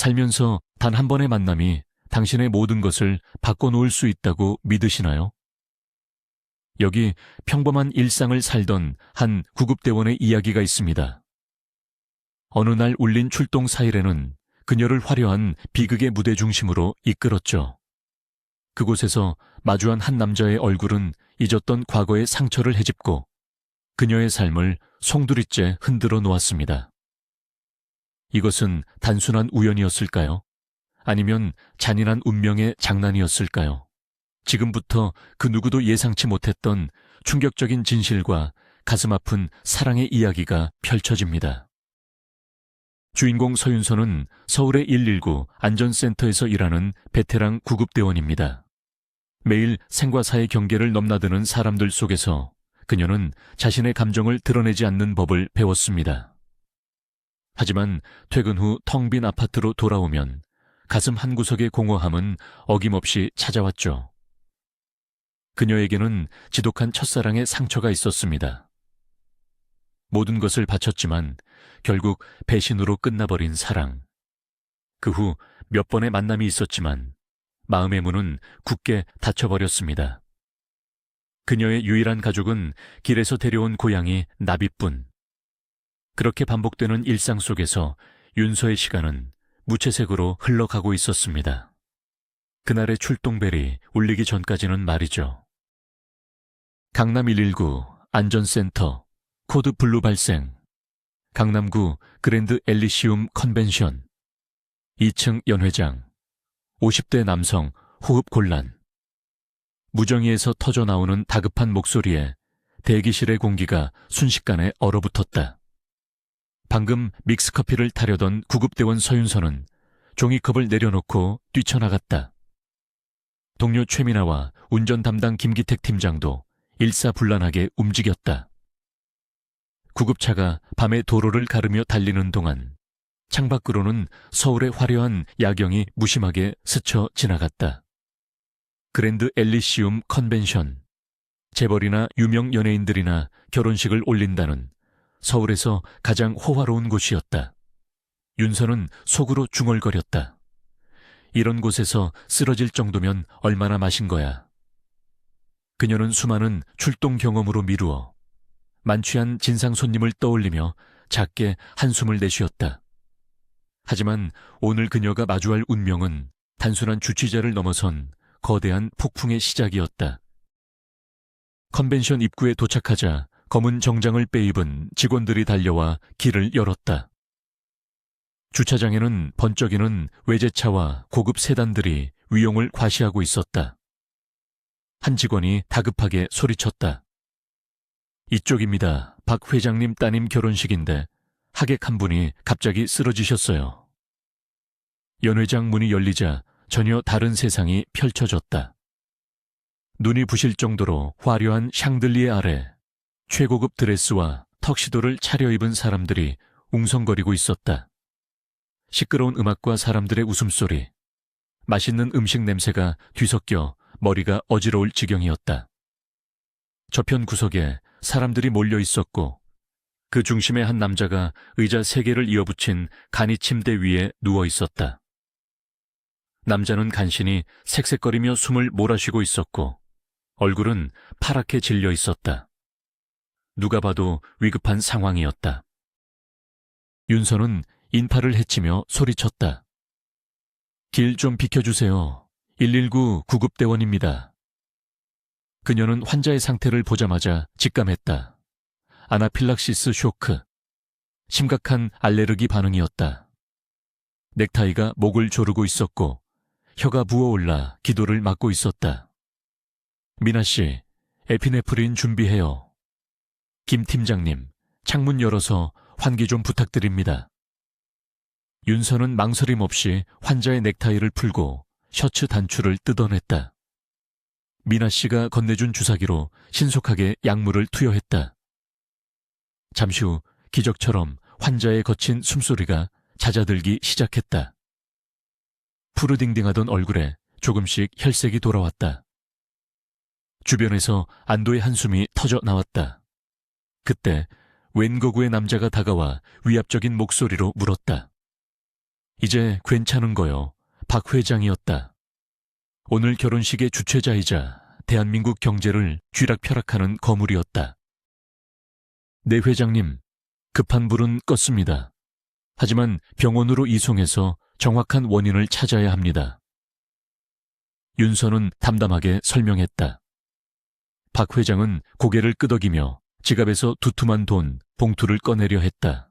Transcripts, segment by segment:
살면서 단 한 번의 만남이 당신의 모든 것을 바꿔놓을 수 있다고 믿으시나요? 여기 평범한 일상을 살던 한 구급대원의 이야기가 있습니다. 어느 날 울린 출동 사이렌은 그녀를 화려한 비극의 무대 중심으로 이끌었죠. 그곳에서 마주한 한 남자의 얼굴은 잊었던 과거의 상처를 헤집고 그녀의 삶을 송두리째 흔들어 놓았습니다. 이것은 단순한 우연이었을까요? 아니면 잔인한 운명의 장난이었을까요? 지금부터 그 누구도 예상치 못했던 충격적인 진실과 가슴 아픈 사랑의 이야기가 펼쳐집니다. 주인공 서윤서는 서울의 119 안전센터에서 일하는 베테랑 구급대원입니다. 매일 생과 사의 경계를 넘나드는 사람들 속에서 그녀는 자신의 감정을 드러내지 않는 법을 배웠습니다. 하지만 퇴근 후 텅 빈 아파트로 돌아오면 가슴 한구석의 공허함은 어김없이 찾아왔죠. 그녀에게는 지독한 첫사랑의 상처가 있었습니다. 모든 것을 바쳤지만 결국 배신으로 끝나버린 사랑. 그 후 몇 번의 만남이 있었지만 마음의 문은 굳게 닫혀버렸습니다. 그녀의 유일한 가족은 길에서 데려온 고양이 나비뿐. 그렇게 반복되는 일상 속에서 윤서의 시간은 무채색으로 흘러가고 있었습니다. 그날의 출동벨이 울리기 전까지는 말이죠. 강남 119 안전센터 코드 블루 발생. 강남구 그랜드 엘리시움 컨벤션 2층 연회장 50대 남성 호흡 곤란. 무정위에서 터져 나오는 다급한 목소리에 대기실의 공기가 순식간에 얼어붙었다. 방금 믹스커피를 타려던 구급대원 서윤서는 종이컵을 내려놓고 뛰쳐나갔다. 동료 최민아와 운전 담당 김기택 팀장도 일사불란하게 움직였다. 구급차가 밤의 도로를 가르며 달리는 동안 창밖으로는 서울의 화려한 야경이 무심하게 스쳐 지나갔다. 그랜드 엘리시움 컨벤션. 재벌이나 유명 연예인들이나 결혼식을 올린다는 서울에서 가장 호화로운 곳이었다. 윤서는 속으로 중얼거렸다. 이런 곳에서 쓰러질 정도면 얼마나 마신 거야. 그녀는 수많은 출동 경험으로 미루어 만취한 진상 손님을 떠올리며 작게 한숨을 내쉬었다. 하지만 오늘 그녀가 마주할 운명은 단순한 주치자를 넘어선 거대한 폭풍의 시작이었다. 컨벤션 입구에 도착하자 검은 정장을 빼입은 직원들이 달려와 길을 열었다. 주차장에는 번쩍이는 외제차와 고급 세단들이 위용을 과시하고 있었다. 한 직원이 다급하게 소리쳤다. 이쪽입니다. 박 회장님 따님 결혼식인데 하객 한 분이 갑자기 쓰러지셨어요. 연회장 문이 열리자 전혀 다른 세상이 펼쳐졌다. 눈이 부실 정도로 화려한 샹들리에 아래 최고급 드레스와 턱시도를 차려입은 사람들이 웅성거리고 있었다. 시끄러운 음악과 사람들의 웃음소리, 맛있는 음식 냄새가 뒤섞여 머리가 어지러울 지경이었다. 저편 구석에 사람들이 몰려 있었고 그 중심에 한 남자가 의자 3개를 이어붙인 간이 침대 위에 누워 있었다. 남자는 간신히 색색거리며 숨을 몰아쉬고 있었고 얼굴은 파랗게 질려 있었다. 누가 봐도 위급한 상황이었다. 윤서는 인파를 헤치며 소리쳤다. 길 좀 비켜주세요. 119 구급대원입니다. 그녀는 환자의 상태를 보자마자 직감했다. 아나필락시스 쇼크. 심각한 알레르기 반응이었다. 넥타이가 목을 조르고 있었고 혀가 부어올라 기도를 막고 있었다. 미나 씨, 에피네프린 준비해요. 김 팀장님, 창문 열어서 환기 좀 부탁드립니다. 윤서는 망설임 없이 환자의 넥타이를 풀고 셔츠 단추를 뜯어냈다. 미나 씨가 건네준 주사기로 신속하게 약물을 투여했다. 잠시 후 기적처럼 환자의 거친 숨소리가 잦아들기 시작했다. 푸르딩딩하던 얼굴에 조금씩 혈색이 돌아왔다. 주변에서 안도의 한숨이 터져 나왔다. 그때 웬거구의 남자가 다가와 위압적인 목소리로 물었다. 이제 괜찮은 거요. 박 회장이었다. 오늘 결혼식의 주최자이자 대한민국 경제를 쥐락펴락하는 거물이었다. 네 회장님, 급한 불은 껐습니다. 하지만 병원으로 이송해서 정확한 원인을 찾아야 합니다. 윤서는 담담하게 설명했다. 박 회장은 고개를 끄덕이며 지갑에서 두툼한 돈, 봉투를 꺼내려 했다.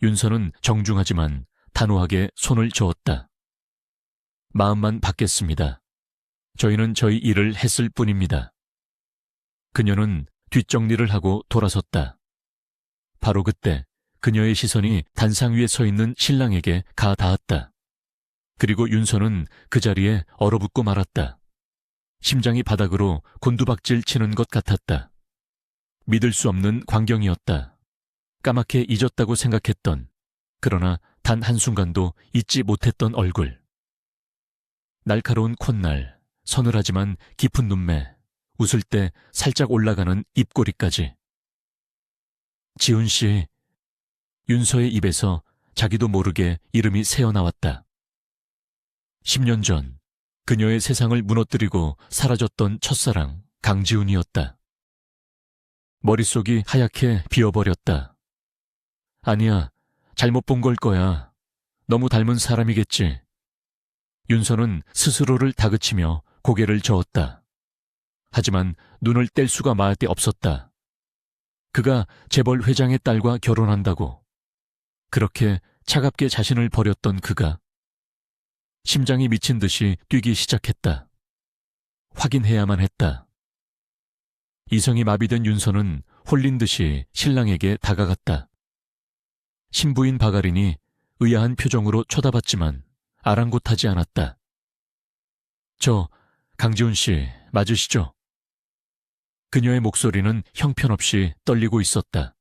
윤서는 정중하지만 단호하게 손을 저었다. 마음만 받겠습니다. 저희는 저희 일을 했을 뿐입니다. 그녀는 뒷정리를 하고 돌아섰다. 바로 그때 그녀의 시선이 단상 위에 서 있는 신랑에게 가 닿았다. 그리고 윤서는 그 자리에 얼어붙고 말았다. 심장이 바닥으로 곤두박질 치는 것 같았다. 믿을 수 없는 광경이었다. 까맣게 잊었다고 생각했던, 그러나 단 한순간도 잊지 못했던 얼굴. 날카로운 콧날, 서늘하지만 깊은 눈매, 웃을 때 살짝 올라가는 입꼬리까지. 지훈 씨, 윤서의 입에서 자기도 모르게 이름이 새어나왔다. 10년 전 그녀의 세상을 무너뜨리고 사라졌던 첫사랑 강지훈이었다. 머릿속이 하얗게 비어버렸다. 아니야, 잘못 본 걸 거야. 너무 닮은 사람이겠지. 윤서는 스스로를 다그치며 고개를 저었다. 하지만 눈을 뗄 수가 마을 데 없었다. 그가 재벌 회장의 딸과 결혼한다고. 그렇게 차갑게 자신을 버렸던 그가 심장이 미친 듯이 뛰기 시작했다. 확인해야만 했다. 이성이 마비된 윤서는 홀린 듯이 신랑에게 다가갔다. 신부인 박아린이 의아한 표정으로 쳐다봤지만 아랑곳하지 않았다. 저, 강지훈 씨, 맞으시죠? 그녀의 목소리는 형편없이 떨리고 있었다.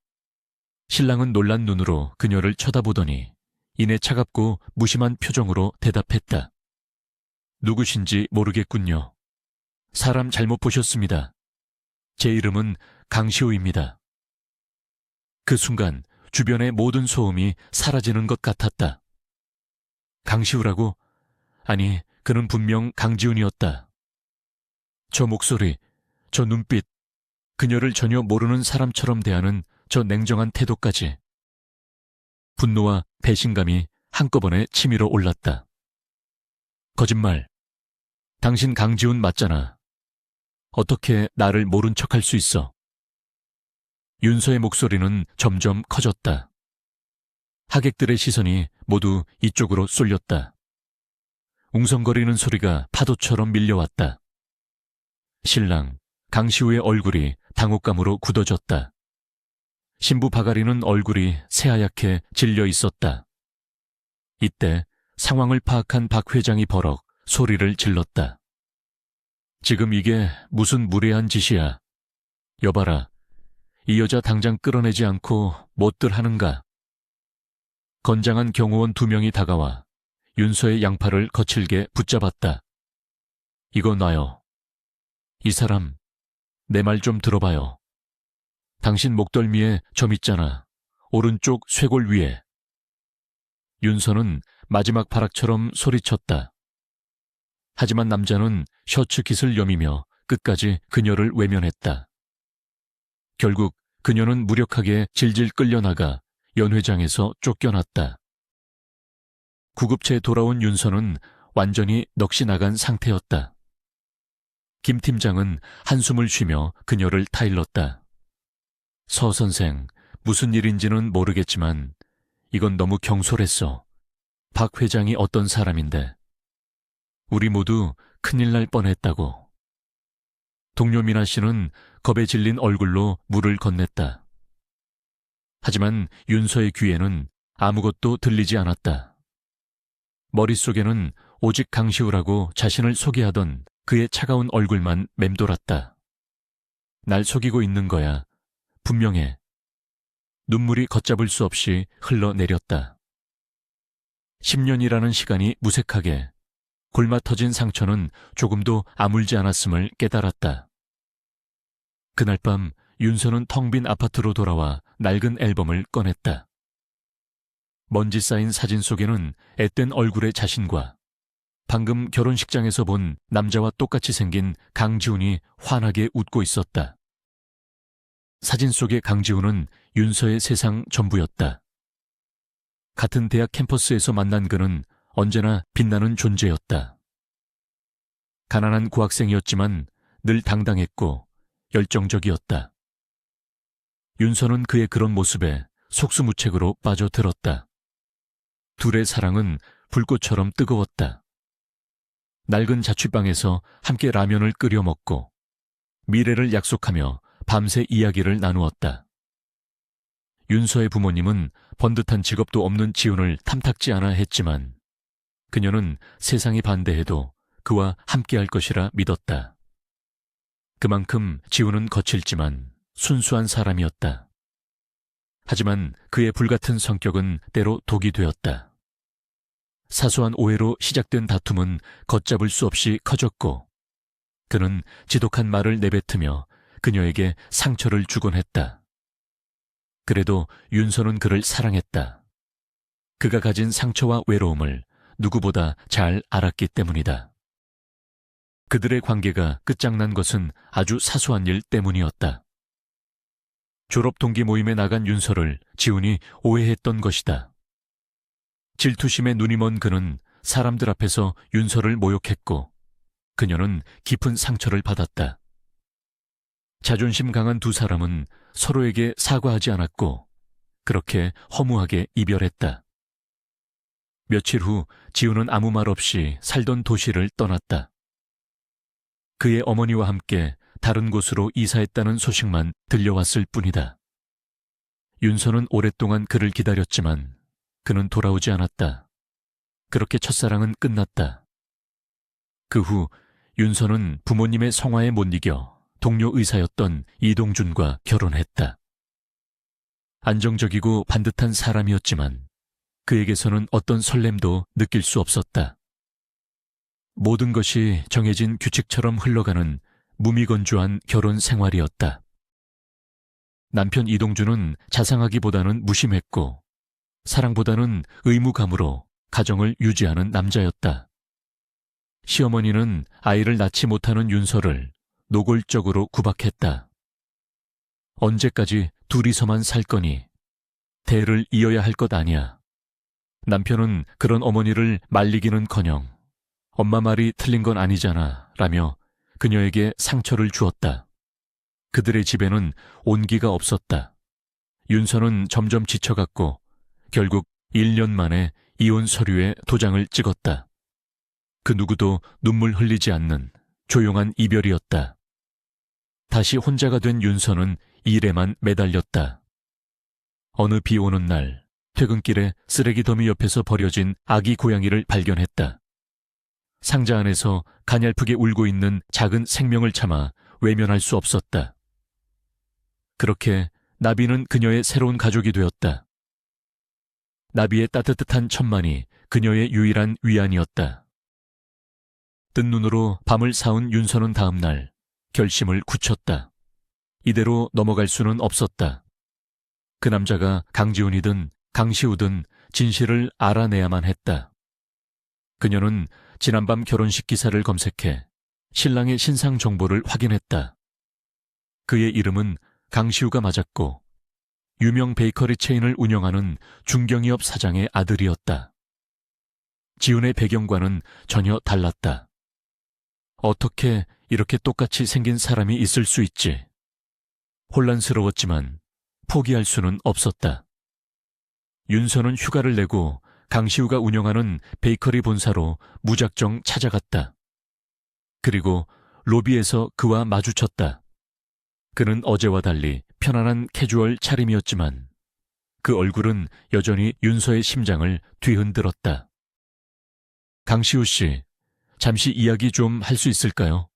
신랑은 놀란 눈으로 그녀를 쳐다보더니 이내 차갑고 무심한 표정으로 대답했다. 누구신지 모르겠군요. 사람 잘못 보셨습니다. 제 이름은 강시우입니다. 그 순간 주변의 모든 소음이 사라지는 것 같았다. 강시우라고? 아니, 그는 분명 강지훈이었다. 저 목소리, 저 눈빛, 그녀를 전혀 모르는 사람처럼 대하는 저 냉정한 태도까지. 분노와 배신감이 한꺼번에 치밀어 올랐다. 거짓말. 당신 강지훈 맞잖아. 어떻게 나를 모른 척할 수 있어? 윤서의 목소리는 점점 커졌다. 하객들의 시선이 모두 이쪽으로 쏠렸다. 웅성거리는 소리가 파도처럼 밀려왔다. 신랑 강시우의 얼굴이 당혹감으로 굳어졌다. 신부 박아리는 얼굴이 새하얗게 질려 있었다. 이때 상황을 파악한 박 회장이 버럭 소리를 질렀다. 지금 이게 무슨 무례한 짓이야. 여봐라, 이 여자 당장 끌어내지 않고 못들 하는가. 건장한 경호원 2명이 다가와 윤서의 양팔을 거칠게 붙잡았다. 이거 놔요. 이 사람, 내 말 좀 들어봐요. 당신 목덜미에 점 있잖아. 오른쪽 쇄골 위에. 윤서는 마지막 발악처럼 소리쳤다. 하지만 남자는 셔츠 깃을 여미며 끝까지 그녀를 외면했다. 결국 그녀는 무력하게 질질 끌려나가 연회장에서 쫓겨났다. 구급차에 돌아온 윤서는 완전히 넋이 나간 상태였다. 김 팀장은 한숨을 쉬며 그녀를 타일렀다. 서 선생, 무슨 일인지는 모르겠지만 이건 너무 경솔했어. 박 회장이 어떤 사람인데. 우리 모두 큰일 날 뻔했다고. 동료 미나 씨는 겁에 질린 얼굴로 물을 건넸다. 하지만 윤서의 귀에는 아무것도 들리지 않았다. 머릿속에는 오직 강시우라고 자신을 소개하던 그의 차가운 얼굴만 맴돌았다. 날 속이고 있는 거야. 분명해. 눈물이 걷잡을 수 없이 흘러내렸다. 10년이라는 시간이 무색하게 골마 터진 상처는 조금도 아물지 않았음을 깨달았다. 그날 밤 윤서는 텅 빈 아파트로 돌아와 낡은 앨범을 꺼냈다. 먼지 쌓인 사진 속에는 앳된 얼굴의 자신과 방금 결혼식장에서 본 남자와 똑같이 생긴 강지훈이 환하게 웃고 있었다. 사진 속의 강지훈은 윤서의 세상 전부였다. 같은 대학 캠퍼스에서 만난 그는 언제나 빛나는 존재였다. 가난한 고학생이었지만 늘 당당했고 열정적이었다. 윤서는 그의 그런 모습에 속수무책으로 빠져들었다. 둘의 사랑은 불꽃처럼 뜨거웠다. 낡은 자취방에서 함께 라면을 끓여 먹고 미래를 약속하며 밤새 이야기를 나누었다. 윤서의 부모님은 번듯한 직업도 없는 지훈을 탐탁지 않아 했지만 그녀는 세상이 반대해도 그와 함께할 것이라 믿었다. 그만큼 지훈은 거칠지만 순수한 사람이었다. 하지만 그의 불같은 성격은 때로 독이 되었다. 사소한 오해로 시작된 다툼은 걷잡을 수 없이 커졌고 그는 지독한 말을 내뱉으며 그녀에게 상처를 주곤 했다. 그래도 윤서는 그를 사랑했다. 그가 가진 상처와 외로움을 누구보다 잘 알았기 때문이다. 그들의 관계가 끝장난 것은 아주 사소한 일 때문이었다. 졸업 동기 모임에 나간 윤서를 지훈이 오해했던 것이다. 질투심에 눈이 먼 그는 사람들 앞에서 윤서를 모욕했고 그녀는 깊은 상처를 받았다. 자존심 강한 두 사람은 서로에게 사과하지 않았고 그렇게 허무하게 이별했다. 며칠 후 지훈은 아무 말 없이 살던 도시를 떠났다. 그의 어머니와 함께 다른 곳으로 이사했다는 소식만 들려왔을 뿐이다. 윤서는 오랫동안 그를 기다렸지만 그는 돌아오지 않았다. 그렇게 첫사랑은 끝났다. 그 후 윤서는 부모님의 성화에 못 이겨 동료 의사였던 이동준과 결혼했다. 안정적이고 반듯한 사람이었지만 그에게서는 어떤 설렘도 느낄 수 없었다. 모든 것이 정해진 규칙처럼 흘러가는 무미건조한 결혼 생활이었다. 남편 이동준은 자상하기보다는 무심했고 사랑보다는 의무감으로 가정을 유지하는 남자였다. 시어머니는 아이를 낳지 못하는 윤서를 노골적으로 구박했다. 언제까지 둘이서만 살 거니? 대를 이어야 할 것 아니야. 남편은 그런 어머니를 말리기는커녕 엄마 말이 틀린 건 아니잖아 라며 그녀에게 상처를 주었다. 그들의 집에는 온기가 없었다. 윤서는 점점 지쳐갔고 결국 1년 만에 이혼 서류에 도장을 찍었다. 그 누구도 눈물 흘리지 않는 조용한 이별이었다. 다시 혼자가 된 윤서는 일에만 매달렸다. 어느 비 오는 날 퇴근길에 쓰레기 더미 옆에서 버려진 아기 고양이를 발견했다. 상자 안에서 가냘프게 울고 있는 작은 생명을 참아 외면할 수 없었다. 그렇게 나비는 그녀의 새로운 가족이 되었다. 나비의 따뜻한 천만이 그녀의 유일한 위안이었다. 뜬 눈으로 밤을 새운 윤서는 다음 날 결심을 굳혔다. 이대로 넘어갈 수는 없었다. 그 남자가 강지훈이든 강시우든 진실을 알아내야만 했다. 그녀는 지난밤 결혼식 기사를 검색해 신랑의 신상 정보를 확인했다. 그의 이름은 강시우가 맞았고 유명 베이커리 체인을 운영하는 중견기업 사장의 아들이었다. 지훈의 배경과는 전혀 달랐다. 어떻게 이렇게 똑같이 생긴 사람이 있을 수 있지? 혼란스러웠지만 포기할 수는 없었다. 윤서는 휴가를 내고 강시우가 운영하는 베이커리 본사로 무작정 찾아갔다. 그리고 로비에서 그와 마주쳤다. 그는 어제와 달리 편안한 캐주얼 차림이었지만 그 얼굴은 여전히 윤서의 심장을 뒤흔들었다. 강시우 씨, 잠시 이야기 좀 할 수 있을까요?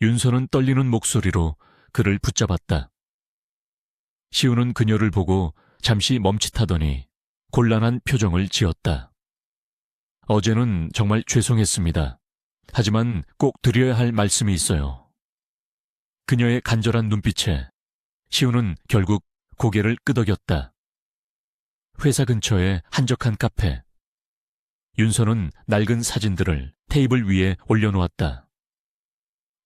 윤서는 떨리는 목소리로 그를 붙잡았다. 시우는 그녀를 보고 잠시 멈칫하더니 곤란한 표정을 지었다. 어제는 정말 죄송했습니다. 하지만 꼭 드려야 할 말씀이 있어요. 그녀의 간절한 눈빛에 시우는 결국 고개를 끄덕였다. 회사 근처의 한적한 카페. 윤서는 낡은 사진들을 테이블 위에 올려놓았다.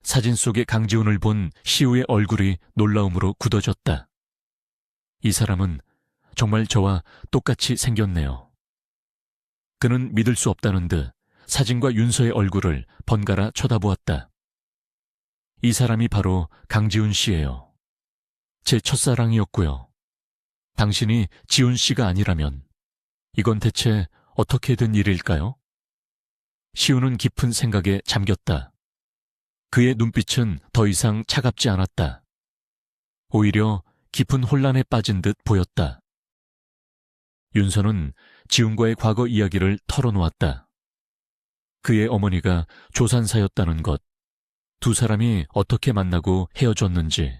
사진 속의 강지훈을 본 시우의 얼굴이 놀라움으로 굳어졌다. 이 사람은 정말 저와 똑같이 생겼네요. 그는 믿을 수 없다는 듯 사진과 윤서의 얼굴을 번갈아 쳐다보았다. 이 사람이 바로 강지훈 씨예요. 제 첫사랑이었고요. 당신이 지훈 씨가 아니라면 이건 대체 어떻게 된 일일까요? 시우는 깊은 생각에 잠겼다. 그의 눈빛은 더 이상 차갑지 않았다. 오히려 깊은 혼란에 빠진 듯 보였다. 윤서는 지훈과의 과거 이야기를 털어놓았다. 그의 어머니가 조산사였다는 것, 두 사람이 어떻게 만나고 헤어졌는지,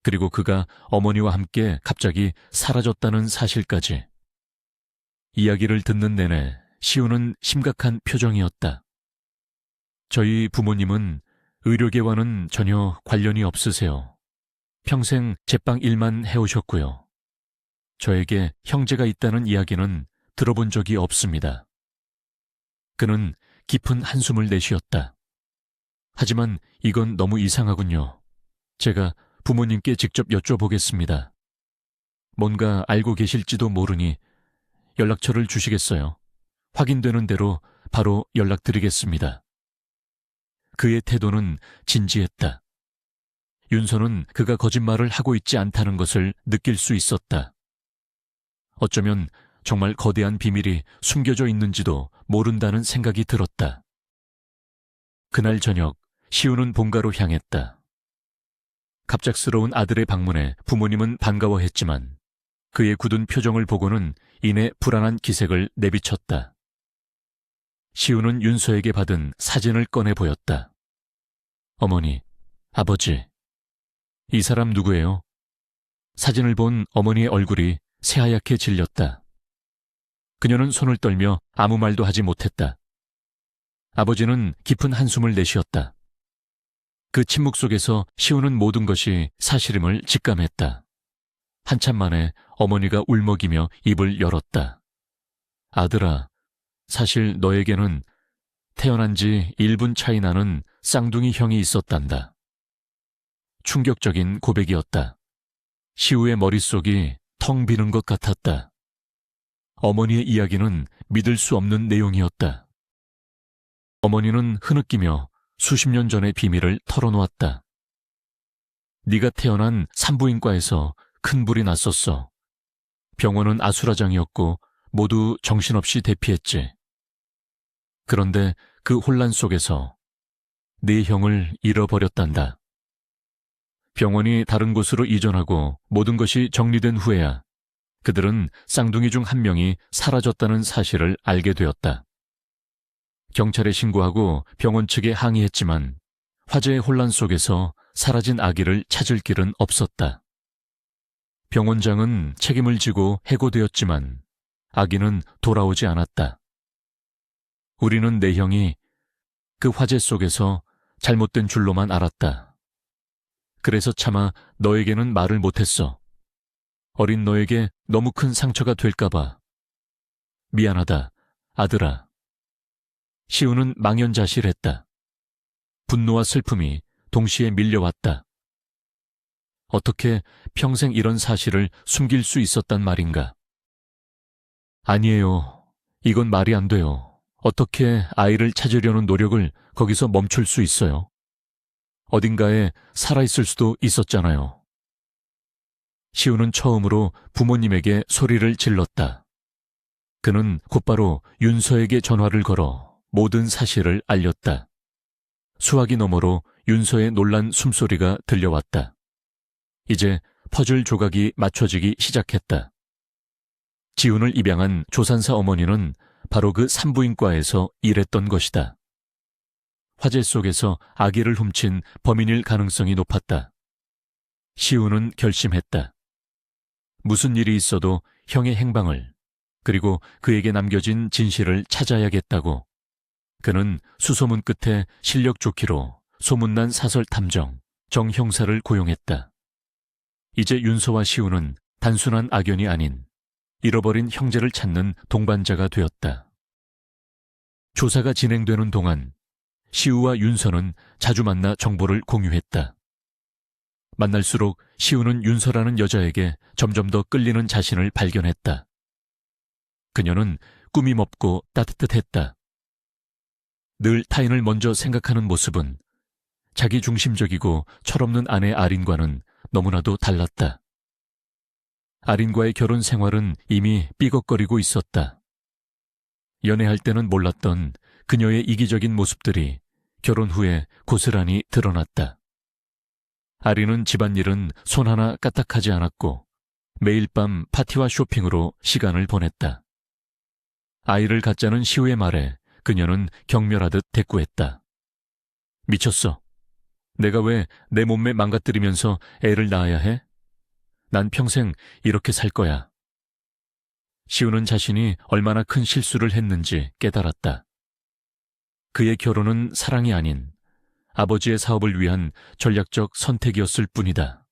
그리고 그가 어머니와 함께 갑자기 사라졌다는 사실까지. 이야기를 듣는 내내 시우는 심각한 표정이었다. 저희 부모님은 의료계와는 전혀 관련이 없으세요. 평생 제빵 일만 해오셨고요. 저에게 형제가 있다는 이야기는 들어본 적이 없습니다. 그는 깊은 한숨을 내쉬었다. 하지만 이건 너무 이상하군요. 제가 부모님께 직접 여쭤보겠습니다. 뭔가 알고 계실지도 모르니 연락처를 주시겠어요? 확인되는 대로 바로 연락드리겠습니다. 그의 태도는 진지했다. 윤서는 그가 거짓말을 하고 있지 않다는 것을 느낄 수 있었다. 어쩌면 정말 거대한 비밀이 숨겨져 있는지도 모른다는 생각이 들었다. 그날 저녁 시우는 본가로 향했다. 갑작스러운 아들의 방문에 부모님은 반가워했지만 그의 굳은 표정을 보고는 이내 불안한 기색을 내비쳤다. 시우는 윤서에게 받은 사진을 꺼내 보였다. 어머니, 아버지, 이 사람 누구예요? 사진을 본 어머니의 얼굴이 새하얗게 질렸다. 그녀는 손을 떨며 아무 말도 하지 못했다. 아버지는 깊은 한숨을 내쉬었다. 그 침묵 속에서 시우는 모든 것이 사실임을 직감했다. 한참 만에 어머니가 울먹이며 입을 열었다. 아들아, 사실 너에게는 태어난 지 1분 차이 나는 쌍둥이 형이 있었단다. 충격적인 고백이었다. 시우의 머릿속이 텅 비는 것 같았다. 어머니의 이야기는 믿을 수 없는 내용이었다. 어머니는 흐느끼며 수십 년 전의 비밀을 털어놓았다. 네가 태어난 산부인과에서 큰 불이 났었어. 병원은 아수라장이었고 모두 정신없이 대피했지. 그런데 그 혼란 속에서 네 형을 잃어버렸단다. 병원이 다른 곳으로 이전하고 모든 것이 정리된 후에야 그들은 쌍둥이 중 한 명이 사라졌다는 사실을 알게 되었다. 경찰에 신고하고 병원 측에 항의했지만 화재의 혼란 속에서 사라진 아기를 찾을 길은 없었다. 병원장은 책임을 지고 해고되었지만 아기는 돌아오지 않았다. 우리는 내 형이 그 화재 속에서 잘못된 줄로만 알았다. 그래서 차마 너에게는 말을 못했어. 어린 너에게 너무 큰 상처가 될까봐. 미안하다, 아들아. 시우는 망연자실했다. 분노와 슬픔이 동시에 밀려왔다. 어떻게 평생 이런 사실을 숨길 수 있었단 말인가? 아니에요. 이건 말이 안 돼요. 어떻게 아이를 찾으려는 노력을 거기서 멈출 수 있어요? 어딘가에 살아있을 수도 있었잖아요. 시우는 처음으로 부모님에게 소리를 질렀다. 그는 곧바로 윤서에게 전화를 걸어 모든 사실을 알렸다. 수화기 너머로 윤서의 놀란 숨소리가 들려왔다. 이제 퍼즐 조각이 맞춰지기 시작했다. 지훈을 입양한 조산사 어머니는 바로 그 산부인과에서 일했던 것이다. 화재 속에서 아기를 훔친 범인일 가능성이 높았다. 시우는 결심했다. 무슨 일이 있어도 형의 행방을, 그리고 그에게 남겨진 진실을 찾아야겠다고. 그는 수소문 끝에 실력 좋기로 소문난 사설 탐정 정 형사를 고용했다. 이제 윤서와 시우는 단순한 악연이 아닌 잃어버린 형제를 찾는 동반자가 되었다. 조사가 진행되는 동안 시우와 윤서는 자주 만나 정보를 공유했다. 만날수록 시우는 윤서라는 여자에게 점점 더 끌리는 자신을 발견했다. 그녀는 꿈이 멉고 따뜻했다. 늘 타인을 먼저 생각하는 모습은 자기 중심적이고 철없는 아내 아린과는 너무나도 달랐다. 아린과의 결혼 생활은 이미 삐걱거리고 있었다. 연애할 때는 몰랐던 그녀의 이기적인 모습들이 결혼 후에 고스란히 드러났다. 아린은 집안일은 손 하나 까딱하지 않았고 매일 밤 파티와 쇼핑으로 시간을 보냈다. 아이를 갖자는 시우의 말에 그녀는 경멸하듯 대꾸했다. 미쳤어. 내가 왜 내 몸매 망가뜨리면서 애를 낳아야 해? 난 평생 이렇게 살 거야. 시우는 자신이 얼마나 큰 실수를 했는지 깨달았다. 그의 결혼은 사랑이 아닌 아버지의 사업을 위한 전략적 선택이었을 뿐이다.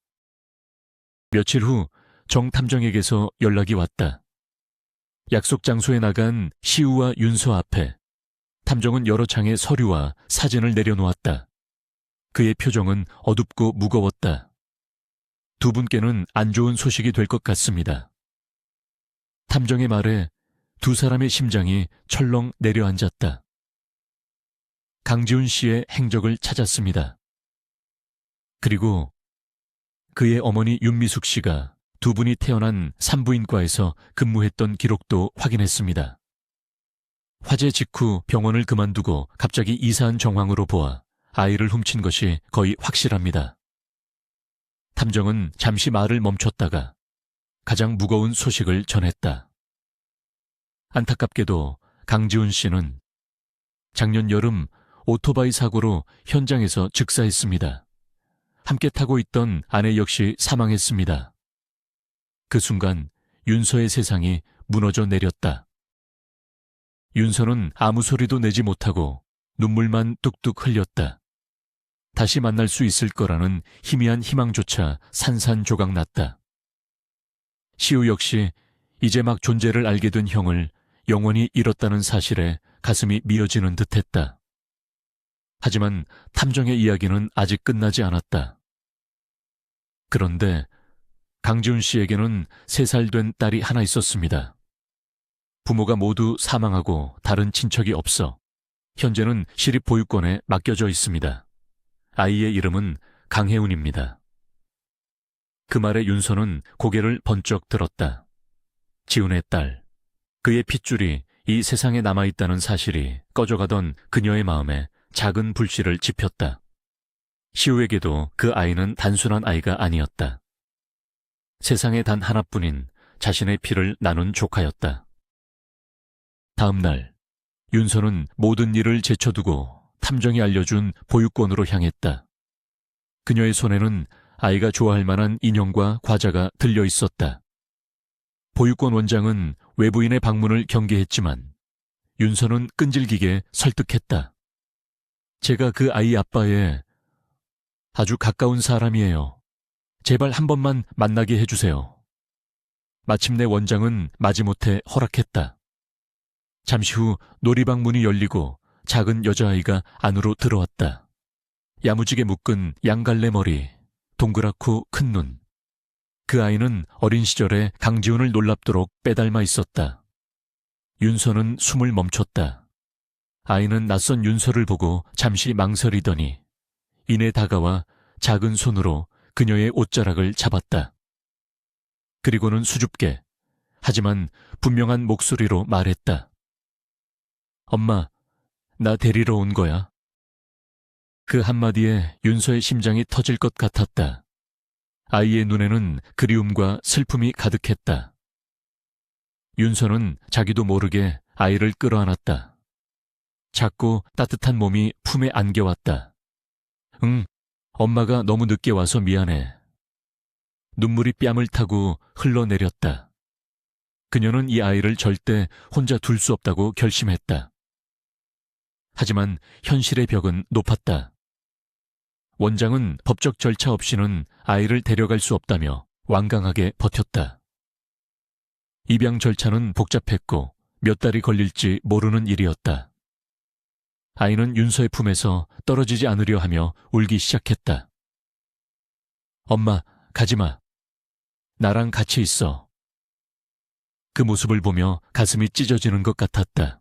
며칠 후 정 탐정에게서 연락이 왔다. 약속 장소에 나간 시우와 윤서 앞에 탐정은 여러 장의 서류와 사진을 내려놓았다. 그의 표정은 어둡고 무거웠다. 두 분께는 안 좋은 소식이 될 것 같습니다. 탐정의 말에 두 사람의 심장이 철렁 내려앉았다. 강지훈 씨의 행적을 찾았습니다. 그리고 그의 어머니 윤미숙 씨가 두 분이 태어난 산부인과에서 근무했던 기록도 확인했습니다. 화재 직후 병원을 그만두고 갑자기 이사한 정황으로 보아 아이를 훔친 것이 거의 확실합니다. 탐정은 잠시 말을 멈췄다가 가장 무거운 소식을 전했다. 안타깝게도 강지훈 씨는 작년 여름 오토바이 사고로 현장에서 즉사했습니다. 함께 타고 있던 아내 역시 사망했습니다. 그 순간 윤서의 세상이 무너져 내렸다. 윤서는 아무 소리도 내지 못하고 눈물만 뚝뚝 흘렸다. 다시 만날 수 있을 거라는 희미한 희망조차 산산조각났다. 시우 역시 이제 막 존재를 알게 된 형을 영원히 잃었다는 사실에 가슴이 미어지는 듯했다. 하지만 탐정의 이야기는 아직 끝나지 않았다. 그런데 강지훈 씨에게는 3살 된 딸이 하나 있었습니다. 부모가 모두 사망하고 다른 친척이 없어 현재는 시립보육원에 맡겨져 있습니다. 아이의 이름은 강혜운입니다. 그 말에 윤서는 고개를 번쩍 들었다. 지훈의 딸, 그의 핏줄이 이 세상에 남아있다는 사실이 꺼져가던 그녀의 마음에 작은 불씨를 지폈다. 시우에게도 그 아이는 단순한 아이가 아니었다. 세상에 단 하나뿐인 자신의 피를 나눈 조카였다. 다음 날, 윤서는 모든 일을 제쳐두고 탐정이 알려준 보육원으로 향했다. 그녀의 손에는 아이가 좋아할 만한 인형과 과자가 들려 있었다. 보육원 원장은 외부인의 방문을 경계했지만 윤서는 끈질기게 설득했다. 제가 그 아이 아빠의 아주 가까운 사람이에요. 제발 한 번만 만나게 해주세요. 마침내 원장은 마지못해 허락했다. 잠시 후 놀이방 문이 열리고 작은 여자아이가 안으로 들어왔다. 야무지게 묶은 양갈래 머리, 동그랗고 큰 눈. 그 아이는 어린 시절에 강지훈을 놀랍도록 빼닮아 있었다. 윤서는 숨을 멈췄다. 아이는 낯선 윤서를 보고 잠시 망설이더니 이내 다가와 작은 손으로 그녀의 옷자락을 잡았다. 그리고는 수줍게, 하지만 분명한 목소리로 말했다. 엄마, 나 데리러 온 거야. 그 한마디에 윤서의 심장이 터질 것 같았다. 아이의 눈에는 그리움과 슬픔이 가득했다. 윤서는 자기도 모르게 아이를 끌어안았다. 작고 따뜻한 몸이 품에 안겨왔다. 응, 엄마가 너무 늦게 와서 미안해. 눈물이 뺨을 타고 흘러내렸다. 그녀는 이 아이를 절대 혼자 둘 수 없다고 결심했다. 하지만 현실의 벽은 높았다. 원장은 법적 절차 없이는 아이를 데려갈 수 없다며 완강하게 버텼다. 입양 절차는 복잡했고 몇 달이 걸릴지 모르는 일이었다. 아이는 윤서의 품에서 떨어지지 않으려 하며 울기 시작했다. 엄마, 가지마. 나랑 같이 있어. 그 모습을 보며 가슴이 찢어지는 것 같았다.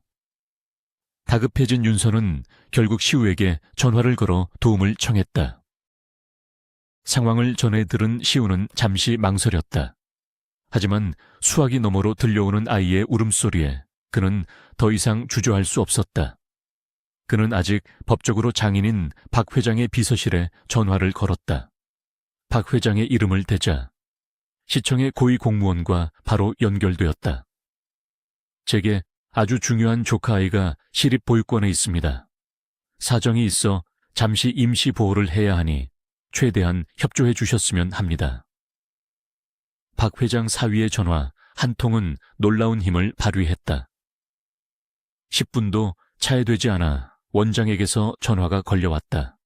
다급해진 윤서는 결국 시우에게 전화를 걸어 도움을 청했다. 상황을 전해 들은 시우는 잠시 망설였다. 하지만 수화기 너머로 들려오는 아이의 울음소리에 그는 더 이상 주저할 수 없었다. 그는 아직 법적으로 장인인 박 회장의 비서실에 전화를 걸었다. 박 회장의 이름을 대자 시청의 고위 공무원과 바로 연결되었다. 제게 아주 중요한 조카아이가 시립보육원에 있습니다. 사정이 있어 잠시 임시 보호를 해야 하니 최대한 협조해 주셨으면 합니다. 박 회장 사위의 전화 한 통은 놀라운 힘을 발휘했다. 10분도 차에되지 않아 원장에게서 전화가 걸려왔다.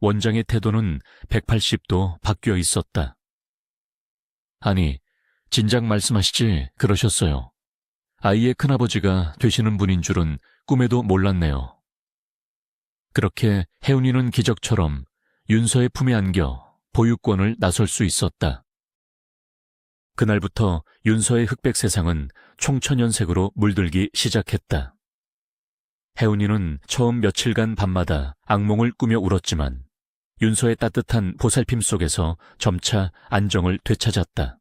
원장의 태도는 180도 바뀌어 있었다. 아니, 진작 말씀하시지 그러셨어요. 아이의 큰아버지가 되시는 분인 줄은 꿈에도 몰랐네요. 그렇게 혜운이는 기적처럼 윤서의 품에 안겨 보육원을 나설 수 있었다. 그날부터 윤서의 흑백 세상은 총천연색으로 물들기 시작했다. 혜운이는 처음 며칠간 밤마다 악몽을 꾸며 울었지만 윤서의 따뜻한 보살핌 속에서 점차 안정을 되찾았다.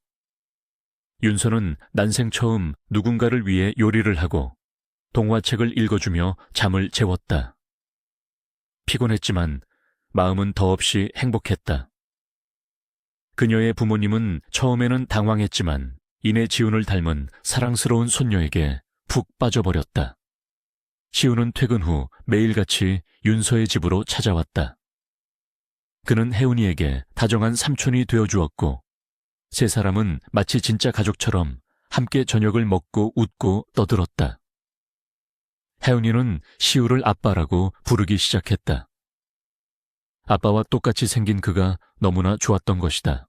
윤서는 난생 처음 누군가를 위해 요리를 하고 동화책을 읽어주며 잠을 재웠다. 피곤했지만 마음은 더없이 행복했다. 그녀의 부모님은 처음에는 당황했지만 이내 지훈을 닮은 사랑스러운 손녀에게 푹 빠져버렸다. 시우는 퇴근 후 매일같이 윤서의 집으로 찾아왔다. 그는 혜운이에게 다정한 삼촌이 되어주었고 세 사람은 마치 진짜 가족처럼 함께 저녁을 먹고 웃고 떠들었다. 혜운이는 시우를 아빠라고 부르기 시작했다. 아빠와 똑같이 생긴 그가 너무나 좋았던 것이다.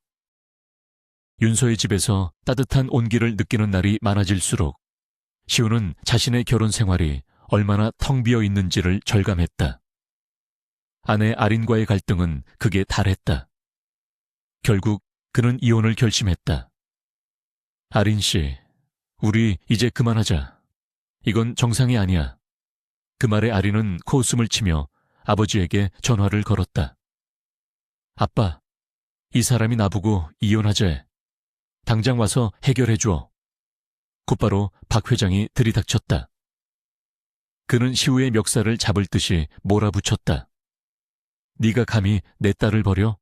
윤서의 집에서 따뜻한 온기를 느끼는 날이 많아질수록 시우는 자신의 결혼 생활이 얼마나 텅 비어 있는지를 절감했다. 아내 아린과의 갈등은 극에 달했다. 결국 그는 이혼을 결심했다. 아린 씨, 우리 이제 그만하자. 이건 정상이 아니야. 그 말에 아린은 코웃음을 치며 아버지에게 전화를 걸었다. 아빠, 이 사람이 나보고 이혼하재. 당장 와서 해결해줘. 곧바로 박 회장이 들이닥쳤다. 그는 시우의 멱살을 잡을 듯이 몰아붙였다. 네가 감히 내 딸을 버려?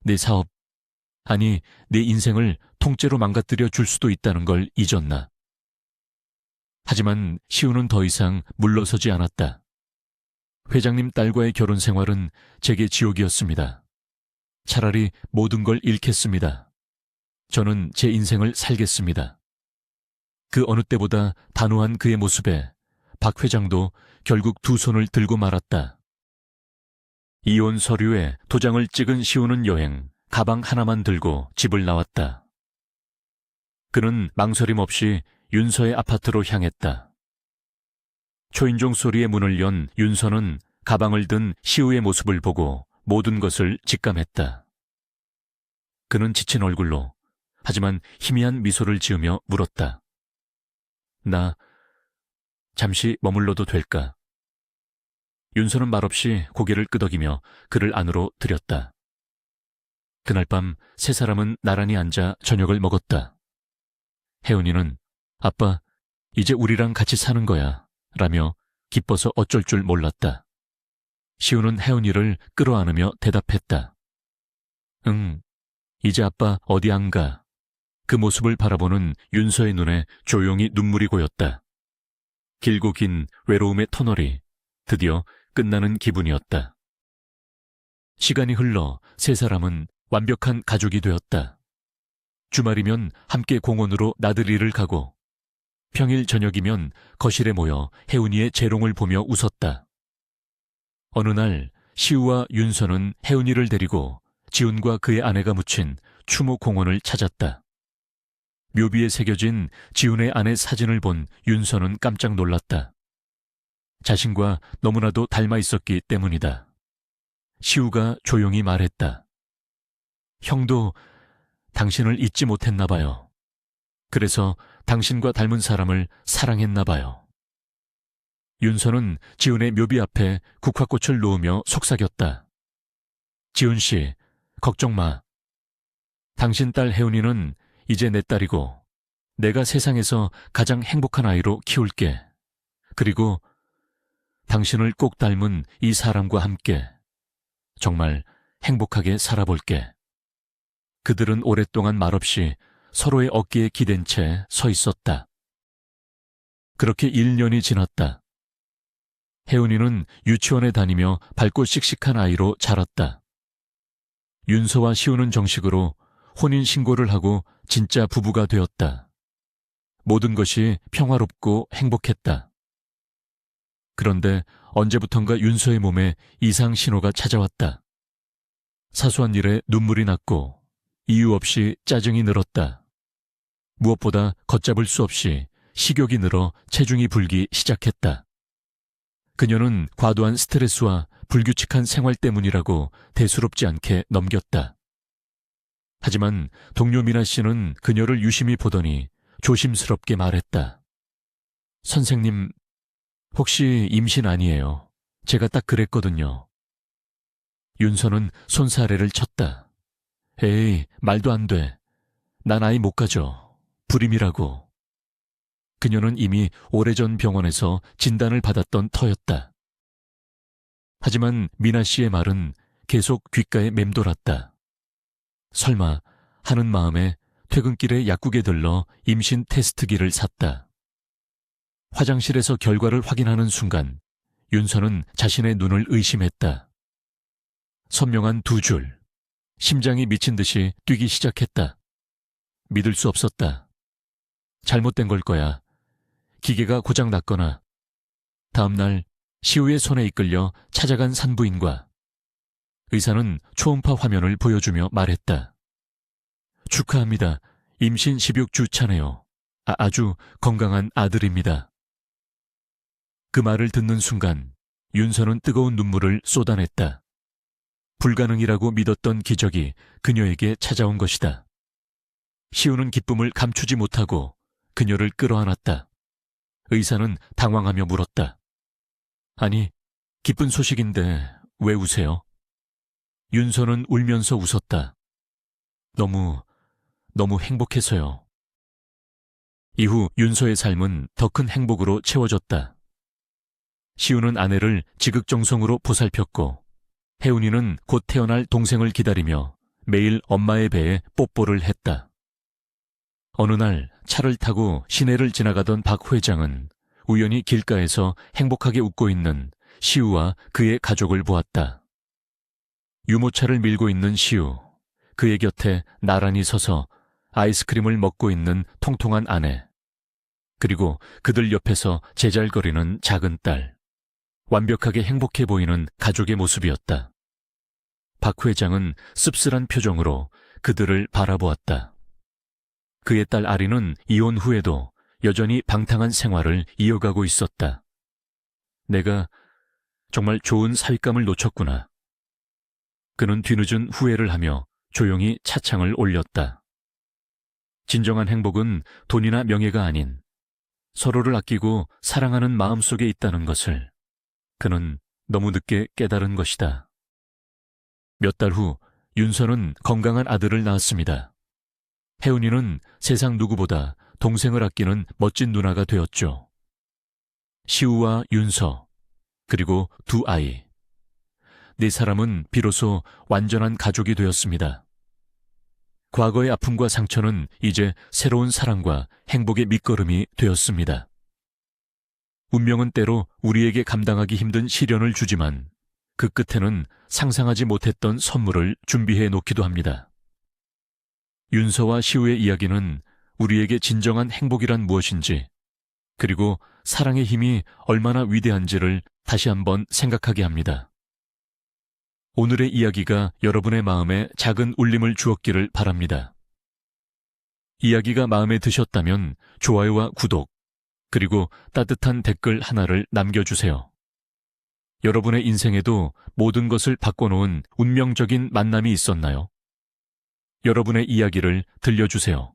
내 사업, 아니 내 인생을 통째로 망가뜨려 줄 수도 있다는 걸 잊었나? 하지만 시우는 더 이상 물러서지 않았다. 회장님 딸과의 결혼 생활은 제게 지옥이었습니다. 차라리 모든 걸 잃겠습니다. 저는 제 인생을 살겠습니다. 그 어느 때보다 단호한 그의 모습에 박 회장도 결국 두 손을 들고 말았다. 이혼 서류에 도장을 찍은 시우는 여행, 가방 하나만 들고 집을 나왔다. 그는 망설임 없이 윤서의 아파트로 향했다. 초인종 소리에 문을 연 윤서는 가방을 든 시우의 모습을 보고 모든 것을 직감했다. 그는 지친 얼굴로 하지만 희미한 미소를 지으며 물었다. 나 잠시 머물러도 될까? 윤서는 말없이 고개를 끄덕이며 그를 안으로 들였다. 그날 밤 세 사람은 나란히 앉아 저녁을 먹었다. 혜은이는 아빠, 이제 우리랑 같이 사는 거야 라며 기뻐서 어쩔 줄 몰랐다. 시우는 혜은이를 끌어안으며 대답했다. 응, 이제 아빠 어디 안 가. 그 모습을 바라보는 윤서의 눈에 조용히 눈물이 고였다. 길고 긴 외로움의 터널이 드디어 끝나는 기분이었다. 시간이 흘러 세 사람은 완벽한 가족이 되었다. 주말이면 함께 공원으로 나들이를 가고 평일 저녁이면 거실에 모여 혜은이의 재롱을 보며 웃었다. 어느 날 시우와 윤서는 혜은이를 데리고 지훈과 그의 아내가 묻힌 추모 공원을 찾았다. 묘비에 새겨진 지훈의 아내 사진을 본 윤서는 깜짝 놀랐다. 자신과 너무나도 닮아 있었기 때문이다. 시우가 조용히 말했다. 형도 당신을 잊지 못했나 봐요. 그래서 당신과 닮은 사람을 사랑했나 봐요. 윤서는 지훈의 묘비 앞에 국화꽃을 놓으며 속삭였다. 지훈 씨, 걱정 마. 당신 딸 혜운이는 이제 내 딸이고 내가 세상에서 가장 행복한 아이로 키울게. 그리고 당신을 꼭 닮은 이 사람과 함께 정말 행복하게 살아볼게. 그들은 오랫동안 말없이 서로의 어깨에 기댄 채 서 있었다. 그렇게 1년이 지났다. 혜운이는 유치원에 다니며 밝고 씩씩한 아이로 자랐다. 윤서와 시우는 정식으로 혼인신고를 하고 진짜 부부가 되었다. 모든 것이 평화롭고 행복했다. 그런데 언제부턴가 윤서의 몸에 이상 신호가 찾아왔다. 사소한 일에 눈물이 났고 이유 없이 짜증이 늘었다. 무엇보다 걷잡을 수 없이 식욕이 늘어 체중이 불기 시작했다. 그녀는 과도한 스트레스와 불규칙한 생활 때문이라고 대수롭지 않게 넘겼다. 하지만 동료 미나 씨는 그녀를 유심히 보더니 조심스럽게 말했다. 선생님, 혹시 임신 아니에요? 제가 딱 그랬거든요. 윤서는 손사래를 쳤다. 에이, 말도 안 돼. 난 아이 못 가져. 불임이라고. 그녀는 이미 오래전 병원에서 진단을 받았던 터였다. 하지만 미나 씨의 말은 계속 귓가에 맴돌았다. 설마 하는 마음에 퇴근길에 약국에 들러 임신 테스트기를 샀다. 화장실에서 결과를 확인하는 순간 윤서는 자신의 눈을 의심했다. 선명한 두 줄, 심장이 미친 듯이 뛰기 시작했다. 믿을 수 없었다. 잘못된 걸 거야. 기계가 고장났거나. 다음날 시우의 손에 이끌려 찾아간 산부인과 의사는 초음파 화면을 보여주며 말했다. 축하합니다. 임신 16주 차네요. 아주 건강한 아들입니다. 그 말을 듣는 순간 윤서는 뜨거운 눈물을 쏟아냈다. 불가능이라고 믿었던 기적이 그녀에게 찾아온 것이다. 시우는 기쁨을 감추지 못하고 그녀를 끌어안았다. 의사는 당황하며 물었다. 아니, 기쁜 소식인데 왜 우세요? 윤서는 울면서 웃었다. 너무 행복해서요. 이후 윤서의 삶은 더 큰 행복으로 채워졌다. 시우는 아내를 지극정성으로 보살폈고 혜운이는 곧 태어날 동생을 기다리며 매일 엄마의 배에 뽀뽀를 했다. 어느 날 차를 타고 시내를 지나가던 박 회장은 우연히 길가에서 행복하게 웃고 있는 시우와 그의 가족을 보았다. 유모차를 밀고 있는 시우, 그의 곁에 나란히 서서 아이스크림을 먹고 있는 통통한 아내, 그리고 그들 옆에서 제잘거리는 작은 딸, 완벽하게 행복해 보이는 가족의 모습이었다. 박 회장은 씁쓸한 표정으로 그들을 바라보았다. 그의 딸 아리는 이혼 후에도 여전히 방탕한 생활을 이어가고 있었다. 내가 정말 좋은 사윗감을 놓쳤구나. 그는 뒤늦은 후회를 하며 조용히 차창을 올렸다. 진정한 행복은 돈이나 명예가 아닌 서로를 아끼고 사랑하는 마음 속에 있다는 것을 그는 너무 늦게 깨달은 것이다. 몇 달 후 윤서는 건강한 아들을 낳았습니다. 혜운이는 세상 누구보다 동생을 아끼는 멋진 누나가 되었죠. 시우와 윤서, 그리고 두 아이. 네 사람은 비로소 완전한 가족이 되었습니다. 과거의 아픔과 상처는 이제 새로운 사랑과 행복의 밑거름이 되었습니다. 운명은 때로 우리에게 감당하기 힘든 시련을 주지만 그 끝에는 상상하지 못했던 선물을 준비해 놓기도 합니다. 윤서와 시우의 이야기는 우리에게 진정한 행복이란 무엇인지, 그리고 사랑의 힘이 얼마나 위대한지를 다시 한번 생각하게 합니다. 오늘의 이야기가 여러분의 마음에 작은 울림을 주었기를 바랍니다. 이야기가 마음에 드셨다면 좋아요와 구독, 그리고 따뜻한 댓글 하나를 남겨주세요. 여러분의 인생에도 모든 것을 바꿔놓은 운명적인 만남이 있었나요? 여러분의 이야기를 들려주세요.